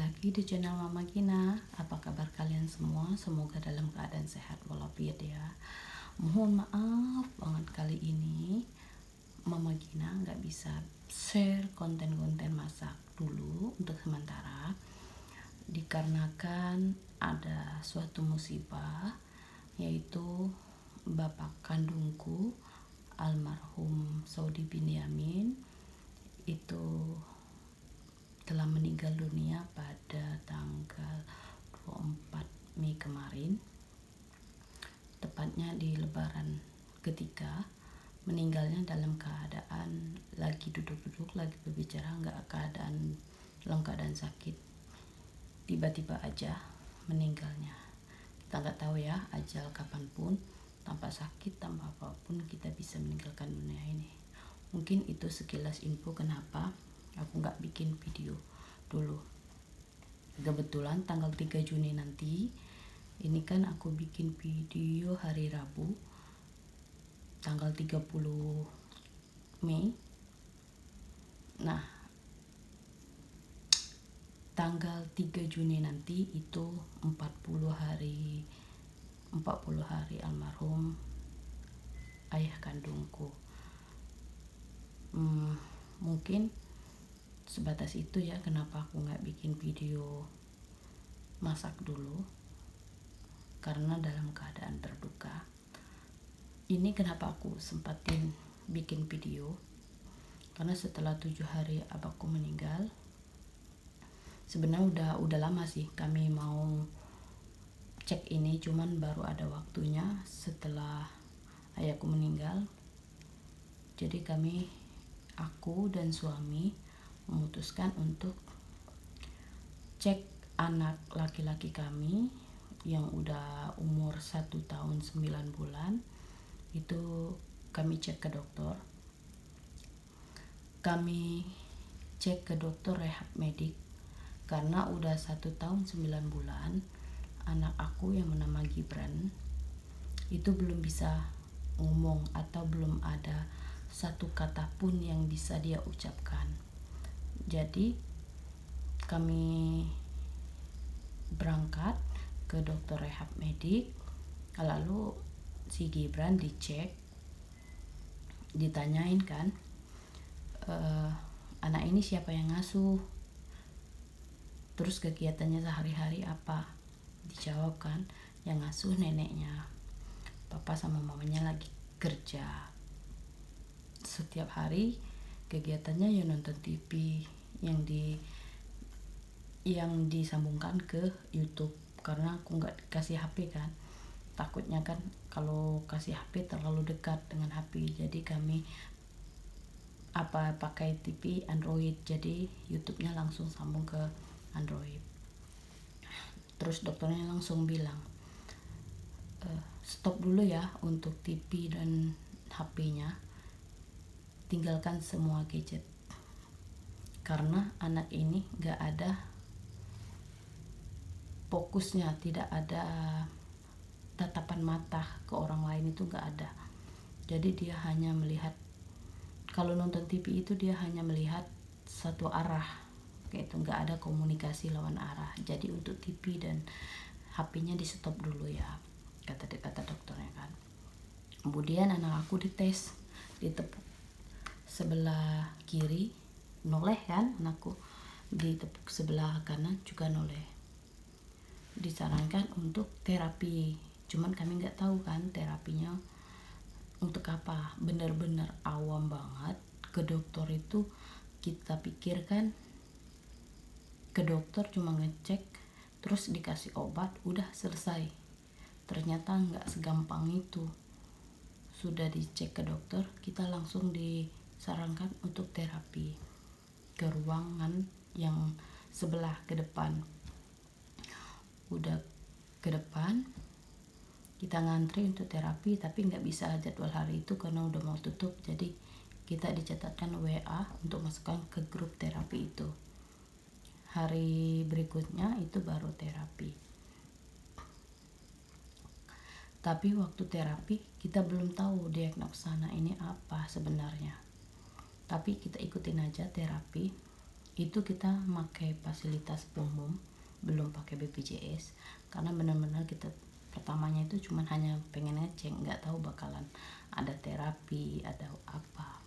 lagi di channel Mama Gina. Apa kabar kalian semua? Semoga dalam keadaan sehat walafiat ya. Mohon maaf banget kali ini Mama Gina nggak bisa share konten-konten masak dulu untuk sementara, dikarenakan ada suatu musibah, yaitu bapak kandungku almarhum Saudi bin Yamin itu telah meninggal dunia pada tanggal 24 Mei kemarin, tepatnya di lebaran ketiga. Meninggalnya dalam keadaan lagi duduk-duduk, lagi berbicara, dalam keadaan sakit. Tiba-tiba aja meninggalnya. Kita nggak tahu ya, ajal kapanpun, tanpa sakit, tanpa apapun kita bisa meninggalkan dunia ini. Mungkin itu sekilas info kenapa aku nggak bikin video dulu. Kebetulan tanggal 3 Juni nanti, ini kan aku bikin video hari Rabu, tanggal 30 Mei. Nah, tanggal 3 Juni nanti itu 40 hari almarhum ayah kandungku. Mungkin sebatas itu ya kenapa aku nggak bikin video masak dulu, karena dalam keadaan berduka. Ini kenapa aku sempatin bikin video, karena setelah 7 hari abahku meninggal, sebenarnya udah lama sih kami mau cek ini, cuman baru ada waktunya setelah ayahku meninggal. Jadi aku dan suami memutuskan untuk cek anak laki-laki kami yang udah umur 1 tahun 9 bulan. Itu kami cek ke dokter. Kami cek ke dokter rehab medik karena udah 1 tahun 9 bulan anak aku yang bernama Gibran itu belum bisa ngomong atau belum ada satu kata pun yang bisa dia ucapkan. Jadi kami berangkat ke dokter rehab medik, lalu si Gibran dicek, ditanyain kan, anak ini siapa yang ngasuh, terus kegiatannya sehari-hari apa. Dijawab kan, yang ngasuh neneknya, papa sama mamanya lagi kerja. Setiap hari kegiatannya ya nonton TV yang disambungkan ke YouTube, karena aku nggak kasih HP kan, takutnya kan kalau kasih HP terlalu dekat dengan HP. Jadi kami pakai TV Android, jadi YouTube-nya langsung sambung ke Android. Terus dokternya langsung bilang, stop dulu ya untuk TV dan HP-nya, tinggalkan semua gadget, karena anak ini gak ada fokusnya, tidak ada tatapan mata ke orang lain, itu gak ada. Jadi dia hanya melihat, kalau nonton TV itu dia hanya melihat satu arah kayak itu, gak ada komunikasi lawan arah. Jadi untuk TV dan HP-nya di stop dulu ya, kata dokternya kan. Kemudian anak aku dites, ditepuk sebelah kiri noleh kan, anakku ditepuk sebelah kanan juga noleh. Disarankan untuk terapi, cuman kami nggak tahu kan terapinya untuk apa. Bener-bener awam banget ke dokter itu. Kita pikirkan ke dokter cuma ngecek terus dikasih obat udah selesai, ternyata nggak segampang itu. Sudah dicek ke dokter, kita langsung disarankan untuk terapi ke ruangan yang sebelah ke depan. Udah ke depan, kita ngantri untuk terapi, tapi nggak bisa jadwal hari itu karena udah mau tutup. Jadi kita dicatatkan WA untuk masukkan ke grup terapi itu. Hari berikutnya itu baru terapi. Tapi waktu terapi kita belum tahu diagnosa ini apa sebenarnya. Tapi kita ikutin aja terapi. itu kita pakai fasilitas umum, belum pakai BPJS, karena benar-benar kita pertamanya itu cuman hanya pengen ngecek, nggak tahu bakalan ada terapi, ada apa.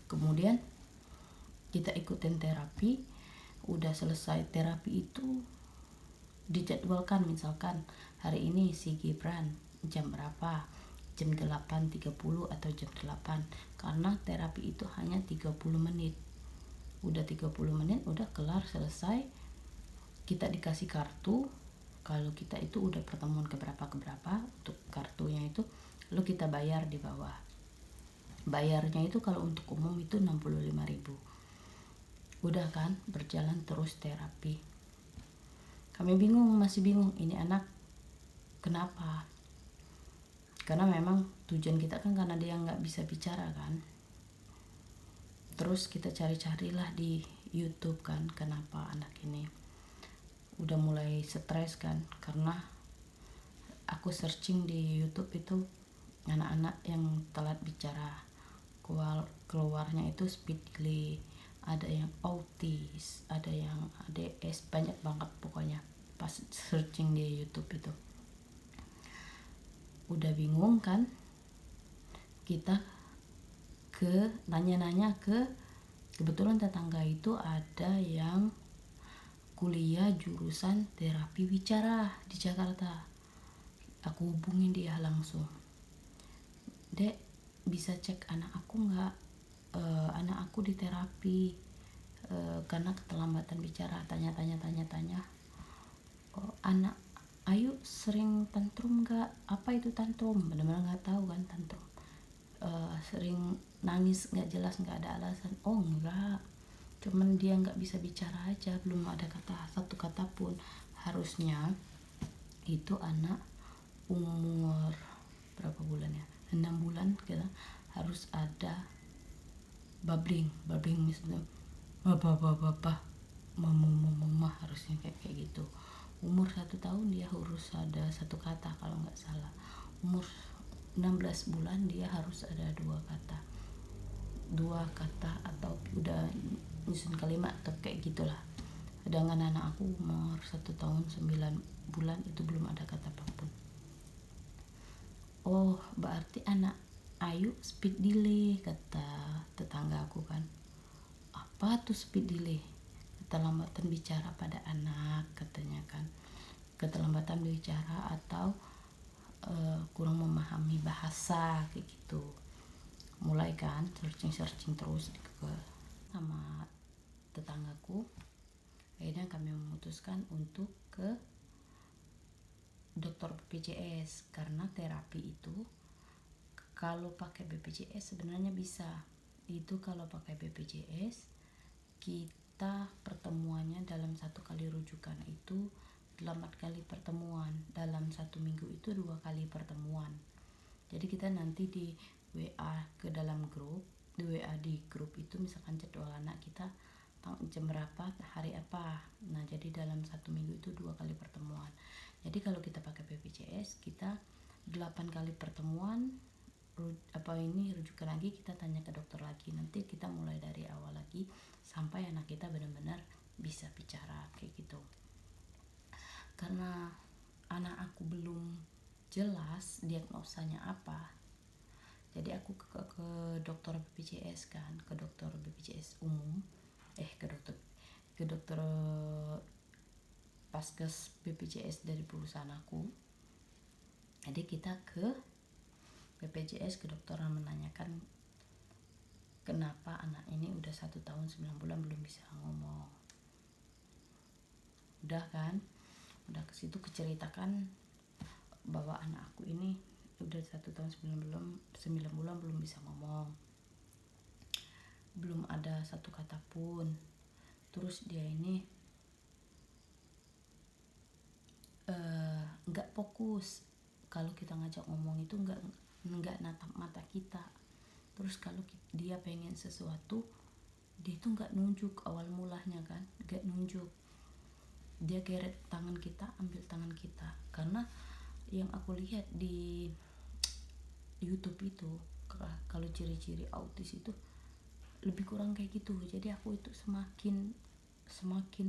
Kemudian kita ikutin terapi, udah selesai terapi itu dijadwalkan, misalkan hari ini si Gibran jam berapa, jam 8.30 atau jam 8, karena terapi itu hanya 30 menit. Udah 30 menit udah kelar, selesai, kita dikasih kartu. Kalau kita itu udah pertemuan keberapa untuk kartunya itu, lalu kita bayar di bawah. Bayarnya itu kalau untuk umum itu 65.000. Udah kan, berjalan terus terapi. Kami masih bingung ini anak kenapa, karena memang tujuan kita kan karena dia nggak bisa bicara kan. Terus kita cari-carilah di YouTube kan, kenapa anak ini. Udah mulai stres kan, karena aku searching di YouTube itu anak-anak yang telat bicara, keluarnya itu speed delay, ada yang autis, ada yang ADS, banyak banget pokoknya pas searching di YouTube itu. Udah bingung kan, kita nanya-nanya kebetulan tetangga itu ada yang kuliah jurusan terapi bicara di Jakarta. Aku hubungin dia langsung, Dek, bisa cek anak aku nggak? Anak aku di terapi karena keterlambatan bicara. Tanya. Anak Ayu sering tantrum nggak? Apa itu tantrum? Benar-benar nggak tahu kan tantrum. Sering nangis nggak jelas, nggak ada alasan. Oh enggak, cuman dia nggak bisa bicara aja, belum ada satu kata pun. Harusnya itu anak umur berapa bulan ya, 6 bulan kita harus ada babbling misalnya bapak mama, harusnya kayak gitu. Umur 1 tahun dia harus ada satu kata kalau nggak salah. Umur 16 bulan dia harus ada dua kata atau udah nyusun kalimat atau kayak gitulah. Sedangkan anak aku umur 1 tahun 9 bulan itu belum ada kata apapun. Oh berarti anak Ayu speed delay, kata tetangga aku kan. Apa tuh speed delay? Keterlambatan bicara pada anak katanya kan. Keterlambatan bicara atau kurang memahami bahasa kayak gitu. Mulai kan searching terus di Google sama tetanggaku. Akhirnya kami memutuskan untuk ke dokter BPJS, karena terapi itu kalau pakai BPJS sebenarnya bisa. Itu kalau pakai BPJS kita pertemuannya dalam 1 kali rujukan itu 8 kali pertemuan, dalam 1 minggu itu 2 kali pertemuan. Jadi kita nanti di WA ke dalam grup, di WA di grup itu misalkan jadwal anak kita jam berapa, hari apa. Nah jadi dalam 1 minggu itu 2 kali pertemuan. Jadi kalau kita pakai BPJS kita 8 kali pertemuan, rujukan lagi, kita tanya ke dokter lagi. Nanti kita mulai dari awal lagi sampai anak kita benar-benar bisa bicara kayak gitu. Karena anak aku belum jelas diagnosanya apa, jadi aku ke dokter BPJS kan, ke dokter BPJS umum, ke dokter Paskes BPJS dari perusahaan aku. Jadi kita ke BPJS, ke dokter menanyakan kenapa anak ini udah 1 tahun 9 bulan belum bisa ngomong. Udah kan, udah ke situ keceritakan bahwa anak aku ini udah 1 tahun 9 bulan belum bisa ngomong, belum ada satu kata pun. Terus dia ini nggak fokus kalau kita ngajak ngomong itu, nggak natap mata kita. Terus kalau dia pengen sesuatu, dia itu nggak nunjuk awal mulanya kan, nggak nunjuk. Dia geret tangan kita, ambil tangan kita. Karena yang aku lihat di YouTube itu, kalau ciri-ciri autis itu lebih kurang kayak gitu. Jadi aku itu semakin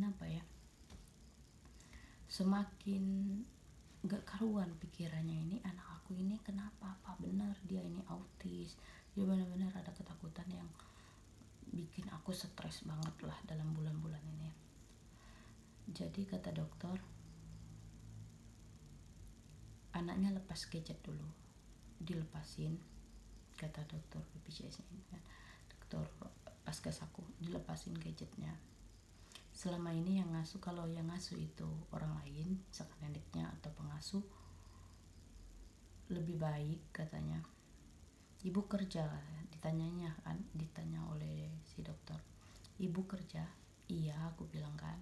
apa ya, semakin gak karuan pikirannya, ini anak aku ini kenapa, apa benar dia ini autis. Dia benar-benar ada ketakutan yang bikin aku stres banget lah dalam bulan-bulan ini. Jadi kata dokter, anaknya lepas gadget dulu, dilepasin, kata dokter BPJS ini kan, dokter Paskes aku, dilepasin gadgetnya. Selama ini yang ngasuh, kalau yang ngasuh itu orang lain, misalkan neneknya atau pengasuh, lebih baik katanya ibu kerja. Ditanya oleh si dokter, ibu kerja? Iya, aku bilang kan.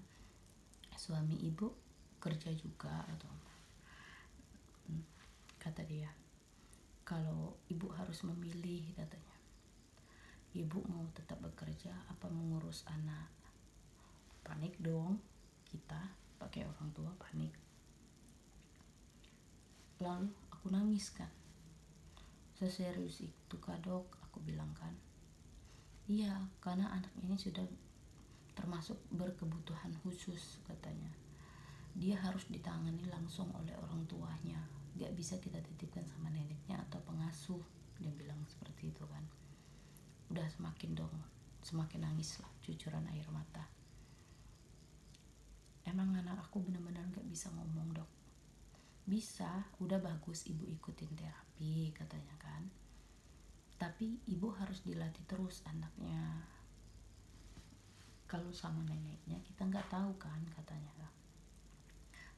Suami ibu kerja juga atau kata dia, kalau ibu harus memilih katanya, ibu mau tetap bekerja apa mengurus anak? Panik dong kita, pakai orang tua panik. Lalu aku nangis kan, seserius itu kak dok, aku bilang kan. Iya, karena anak ini sudah termasuk berkebutuhan khusus katanya. Dia harus ditangani langsung oleh orang tuanya, gak bisa kita titipkan sama neneknya atau pengasuh, dia bilang seperti itu kan. Udah semakin nangis lah, cucuran air mata. Emang anak aku benar-benar gak bisa ngomong dok. Bisa, udah bagus ibu ikutin terapi katanya kan, tapi ibu harus dilatih terus anaknya. Kalau sama neneknya kita nggak tahu kan katanya,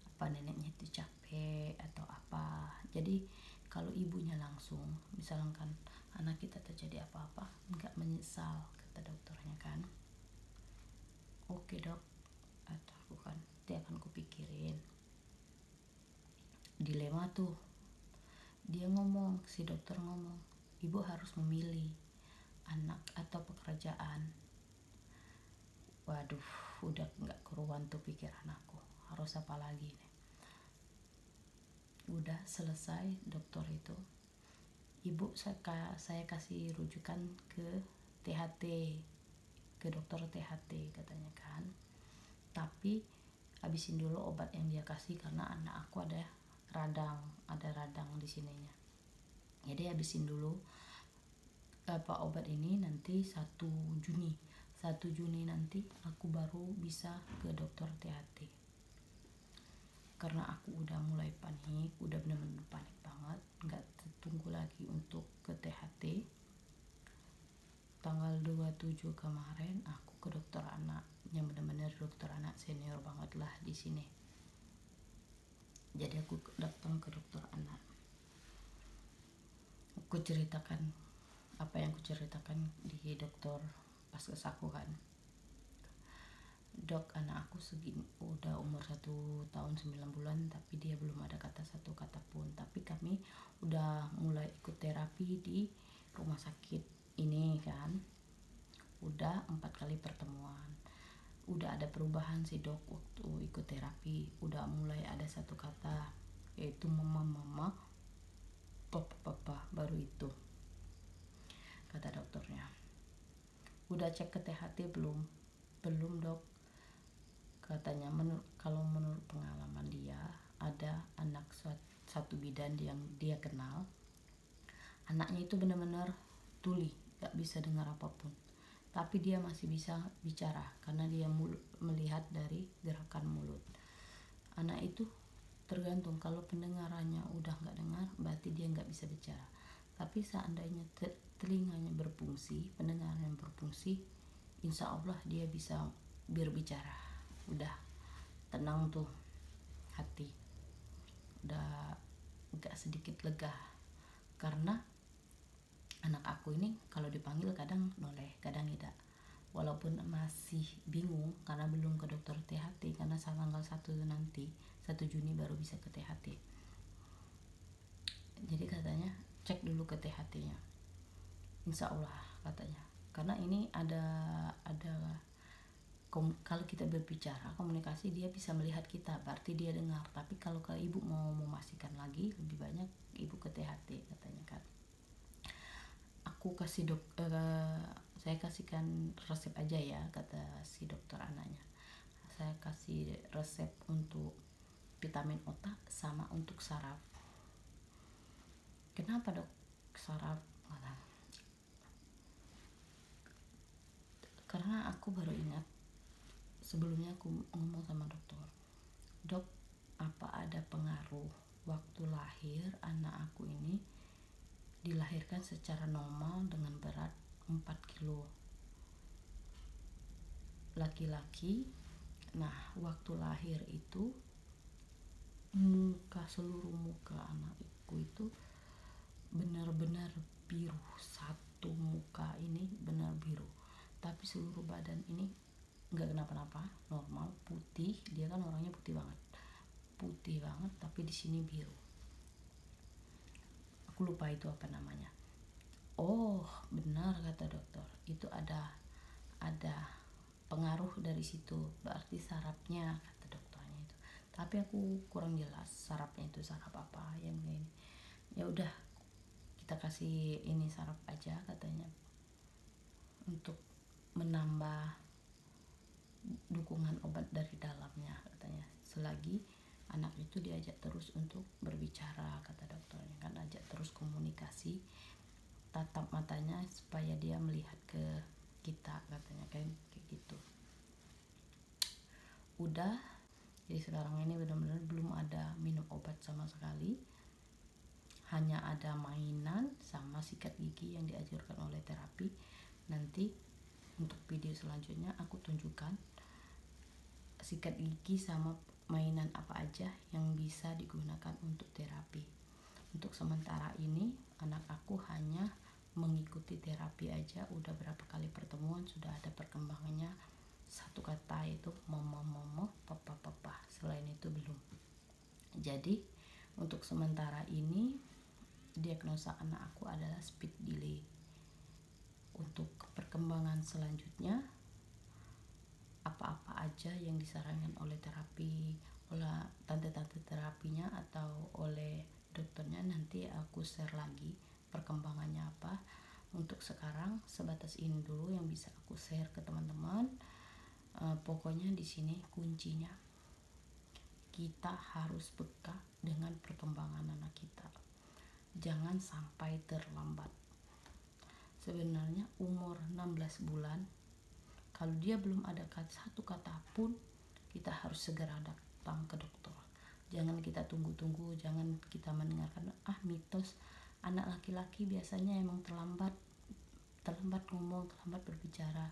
apa neneknya itu capek atau apa. Jadi kalau ibunya langsung, misalkan anak kita terjadi apa-apa, nggak menyesal kata dokternya kan. Oke dok, atau aku kan, dia akan kupikirin. Dilema tuh, dia ngomong, si dokter ngomong, ibu harus memilih anak atau pekerjaan. Waduh, udah nggak keruan tuh pikiran aku, harus apa lagi nih. Udah selesai dokter itu, ibu saya kasih rujukan ke THT, ke dokter THT katanya kan. Tapi habisin dulu obat yang dia kasih karena anak aku ada radang di sininya. Jadi habisin dulu obat ini, nanti 1 Juni nanti aku baru bisa ke dokter THT. Karena aku udah mulai panik, udah bener-bener panik banget, nggak tunggu lagi untuk ke THT. Tanggal 27 kemarin aku ke dokter anak, yang bener-bener dokter anak senior banget lah di sini. Jadi aku datang ke dokter anak, aku ceritakan apa yang aku ceritakan di dokter Paskes aku kan. Dok, anak aku segini udah umur 1 tahun 9 bulan tapi dia belum ada satu kata pun. Tapi kami udah mulai ikut terapi di rumah sakit ini kan, udah 4 kali pertemuan. Udah ada perubahan sih dok, waktu ikut terapi udah mulai ada satu kata, yaitu mama, papa, baru itu kata dokternya. Udah cek ke THT belum dok, katanya. Kalau menurut pengalaman dia, ada anak satu bidan yang dia kenal, anaknya itu benar-benar tuli, gak bisa dengar apapun, tapi dia masih bisa bicara karena dia melihat dari gerakan mulut. Anak itu tergantung, kalau pendengarannya udah gak dengar berarti dia gak bisa bicara. Tapi seandainya telinganya berfungsi, pendengarannya berfungsi, insya Allah dia bisa berbicara. Udah tenang tuh hati, udah gak sedikit lega. Karena anak aku ini kalau dipanggil kadang noleh, kadang tidak. Walaupun masih bingung karena belum ke dokter THT, karena tanggal 1 nanti 1 Juni baru bisa ke THT. Jadi katanya cek dulu ke THT-nya, insya Allah katanya. Karena ini ada kalau kita berbicara komunikasi, dia bisa melihat kita, berarti dia dengar. Tapi kalau ibu mau memastikan lagi, lebih banyak ibu ke THT katanya kan. Aku kasih saya kasihkan resep aja ya, kata si dokter anaknya. Saya kasih resep untuk vitamin otak sama untuk saraf. Kenapa dok saraf? Karena aku baru ingat, sebelumnya aku ngomong sama dokter, dok, apa ada pengaruh waktu lahir anak aku ini dilahirkan secara normal dengan berat 4 kilo laki-laki. Nah, waktu lahir itu seluruh muka anakku itu benar-benar biru. Satu muka ini benar biru, tapi seluruh badan ini nggak kenapa-napa, normal, putih. Dia kan orangnya putih banget, tapi di sini biru. Aku lupa itu apa namanya. Oh, benar kata dokter, itu ada pengaruh dari situ, berarti sarafnya, kata dokternya itu. Tapi aku kurang jelas sarafnya itu saraf apa yang ini. Ya udah, kita kasih ini saraf aja katanya, untuk menambah dukungan obat dari dalamnya katanya, selagi anak itu diajak terus untuk berbicara, kata dokternya, kan ajak terus komunikasi, tatap matanya supaya dia melihat ke kita, katanya kayak gitu. Udah, jadi sekarang ini benar-benar belum ada minum obat sama sekali, hanya ada mainan sama sikat gigi yang diajarkan oleh terapi. Nanti untuk video selanjutnya aku tunjukkan sikat gigi sama mainan apa aja yang bisa digunakan untuk terapi. Untuk sementara ini anak aku hanya mengikuti terapi aja. Udah berapa kali pertemuan, sudah ada perkembangannya. Satu kata itu mama, papa. Selain itu belum. Jadi untuk sementara ini diagnosa anak aku adalah speech delay. Untuk perkembangan selanjutnya, apa-apa aja yang disarankan oleh terapi, oleh tante-tante terapinya atau oleh dokternya, nanti aku share lagi perkembangannya apa. Untuk sekarang sebatas ini dulu yang bisa aku share ke teman-teman. Pokoknya di sini kuncinya kita harus peka dengan perkembangan anak kita, jangan sampai terlambat. Sebenarnya umur 16 bulan, kalau dia belum ada satu kata pun, kita harus segera datang ke dokter. Jangan kita tunggu-tunggu, jangan kita mendengarkan mitos anak laki-laki biasanya emang terlambat ngomong, terlambat berbicara.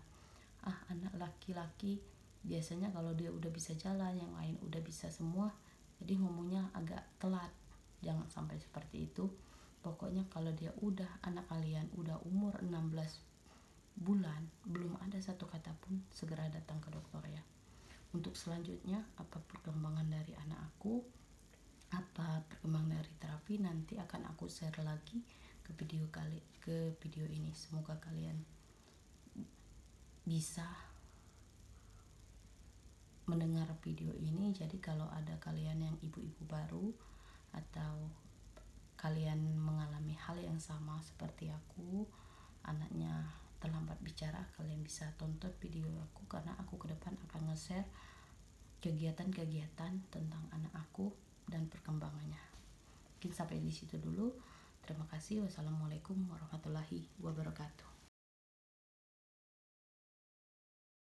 Anak laki-laki biasanya kalau dia udah bisa jalan, yang lain udah bisa semua, jadi ngomongnya agak telat. Jangan sampai seperti itu. Pokoknya kalau dia anak kalian udah umur 16 bulan belum ada satu kata pun, segera datang ke dokter ya. Untuk selanjutnya apa perkembangan dari anak aku, apa perkembangan dari terapi, nanti akan aku share lagi ke video ini. Semoga kalian bisa mendengar video ini. Jadi kalau ada kalian yang ibu-ibu baru atau kalian mengalami hal yang sama seperti aku, anaknya terlambat bicara, kalian bisa tonton video aku, karena aku ke depan akan nge-share kegiatan-kegiatan tentang anak aku dan perkembangannya. Mungkin sampai di situ dulu. Terima kasih. Wassalamualaikum warahmatullahi wabarakatuh.